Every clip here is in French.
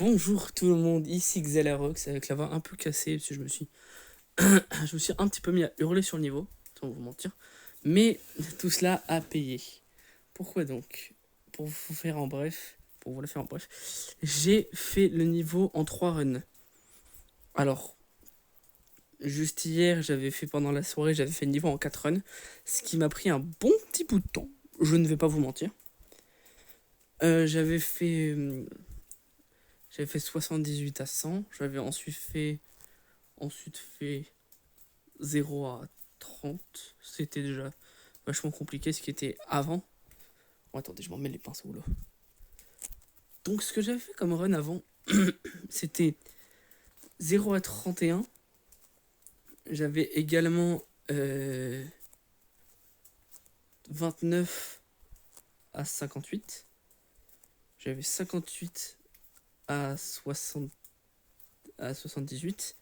Bonjour tout le monde, ici Xelarox avec la voix un peu cassée parce que je me suis un petit peu mis à hurler sur le niveau, sans vous mentir. Mais tout cela a payé. Pourquoi donc? Pour vous le faire en bref, j'ai fait le niveau en 3 runs. Alors, juste hier, pendant la soirée, j'avais fait le niveau en 4 runs, ce qui m'a pris un bon petit bout de temps, je ne vais pas vous mentir. J'avais fait 78 à 100, j'avais ensuite fait 0 à 30, c'était déjà vachement compliqué ce qui était avant. Oh, attendez, je m'en mets les pinceaux là. Donc ce que j'avais fait comme run avant, c'était 0 à 31. J'avais également 29 à 58. J'avais 58 à 78.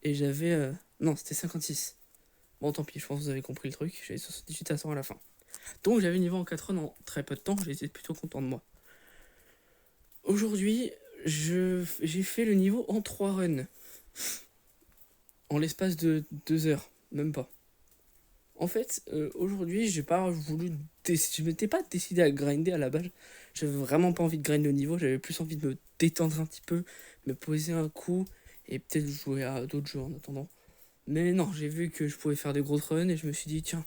Et j'avais... non, c'était 56. Bon, tant pis, je pense que vous avez compris le truc. J'avais 78 à 100 à la fin. Donc j'avais niveau en 4 runs en très peu de temps. J'étais plutôt content de moi. Aujourd'hui, j'ai fait le niveau en 3 runs. En l'espace de 2 heures. Même pas. En fait, aujourd'hui, je m'étais pas décidé à grinder à la base. J'avais vraiment pas envie de grinder le niveau. J'avais plus envie de me détendre un petit peu, me poser un coup et peut-être jouer à d'autres jeux en attendant. Mais non, j'ai vu que je pouvais faire des grosses runs et je me suis dit, tiens,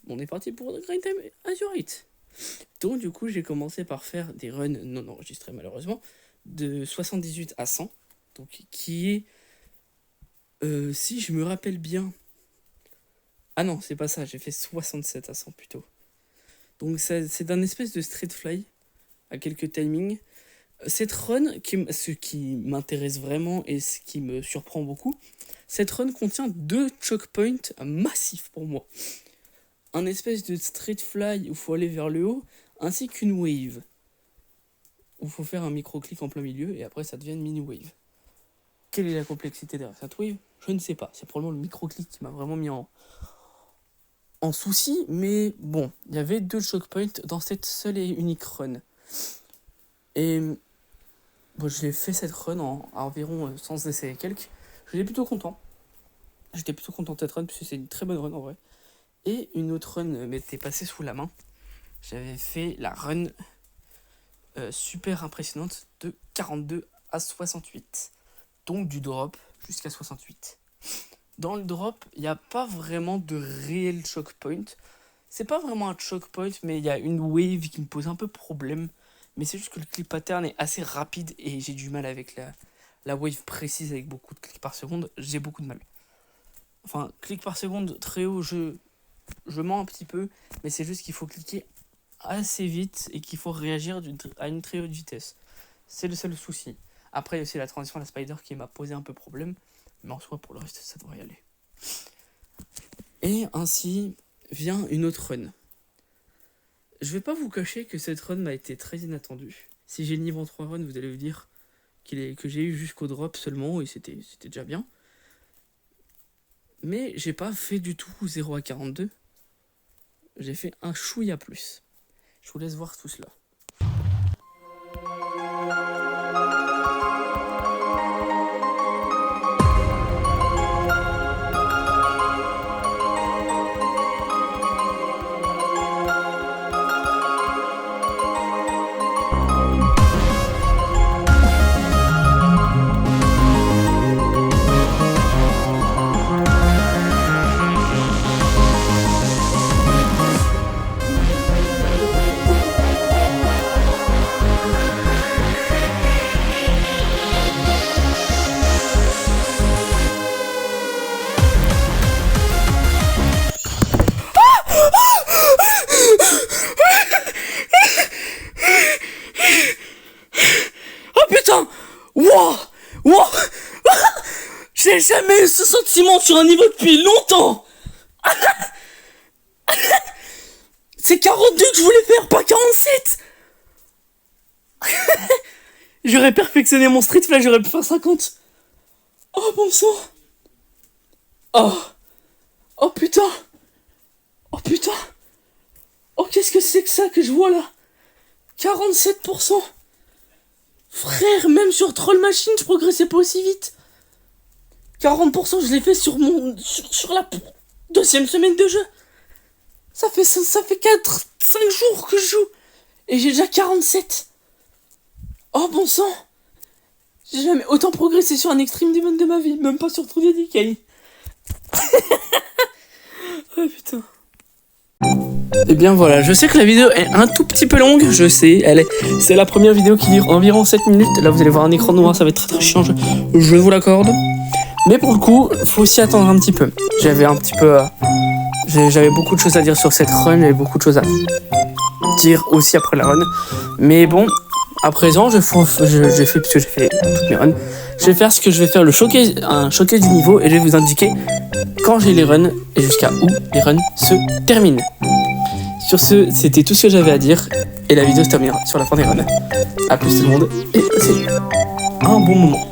on est parti pour Grind Time Azurite. Donc du coup, j'ai commencé par faire des runs non enregistrés malheureusement, de 78 à 100. Donc qui est, si je me rappelle bien... Ah non, c'est pas ça, j'ai fait 67 à 100 plutôt. Donc c'est d'un espèce de straight fly, à quelques timings. Cette run, ce qui m'intéresse vraiment et ce qui me surprend beaucoup, cette run contient 2 choke points massifs pour moi. Un espèce de straight fly où il faut aller vers le haut, ainsi qu'une wave. Où il faut faire un micro-clic en plein milieu et après ça devient une mini-wave. Quelle est la complexité derrière cette wave? Je ne sais pas, c'est probablement le micro-clic qui m'a vraiment mis en souci, mais bon, il y avait 2 choke points dans cette seule et unique run. Et bon, j'ai fait cette run à environ 100 essais et quelques. J'étais plutôt content. J'étais plutôt content de cette run, puisque c'est une très bonne run en vrai. Et une autre run m'était passée sous la main. J'avais fait la run super impressionnante de 42 à 68. Donc du drop jusqu'à 68. Dans le drop, il n'y a pas vraiment de réel choke point. C'est pas vraiment un choke point, mais il y a une wave qui me pose un peu problème. Mais c'est juste que le clip pattern est assez rapide et j'ai du mal avec la wave précise avec beaucoup de clics par seconde. J'ai beaucoup de mal. Enfin, clic par seconde très haut, je mens un petit peu, mais c'est juste qu'il faut cliquer assez vite et qu'il faut réagir à une très haute vitesse. C'est le seul souci. Après, il y a aussi la transition à la spider qui m'a posé un peu problème, mais en soi, pour le reste, ça devrait y aller. Et ainsi vient une autre run. Je vais pas vous cacher que cette run m'a été très inattendue. Si j'ai le niveau en 3 runs, vous allez vous dire que j'ai eu jusqu'au drop seulement, et c'était déjà bien. Mais j'ai pas fait du tout 0 à 42. J'ai fait un chouïa plus. Je vous laisse voir tout cela. Oh putain! Wow! Wow! J'ai jamais eu ce sentiment sur un niveau depuis longtemps! C'est 42 que je voulais faire, pas 47! J'aurais perfectionné mon street fly, j'aurais pu faire 50. Oh bon sang! Oh! Oh putain! Oh putain! Oh qu'est-ce que c'est que ça que je vois là? 47%! Frère, même sur Troll Machine, je progressais pas aussi vite. 40%, je l'ai fait sur la deuxième semaine de jeu. Ça fait 5 jours que je joue. Et j'ai déjà 47. Oh bon sang. J'ai jamais autant progressé sur un Extreme Demon de ma vie. Même pas sur True Decay. Oh putain. Et bien voilà, je sais que la vidéo est un tout petit peu longue, je sais, c'est la première vidéo qui dure environ 7 minutes, là vous allez voir un écran noir, ça va être très chiant, je vous l'accorde. Mais pour le coup, faut aussi attendre un petit peu. J'avais beaucoup de choses à dire sur cette run, j'avais beaucoup de choses à dire aussi après la run. Mais bon, à présent, j'ai fait toutes mes runs. Je vais faire ce que je vais faire, un showcase du niveau, et je vais vous indiquer quand j'ai les runs et jusqu'à où les runs se terminent. Sur ce, c'était tout ce que j'avais à dire, et la vidéo se terminera sur la fin des runs. A plus tout le monde, et passez un bon moment.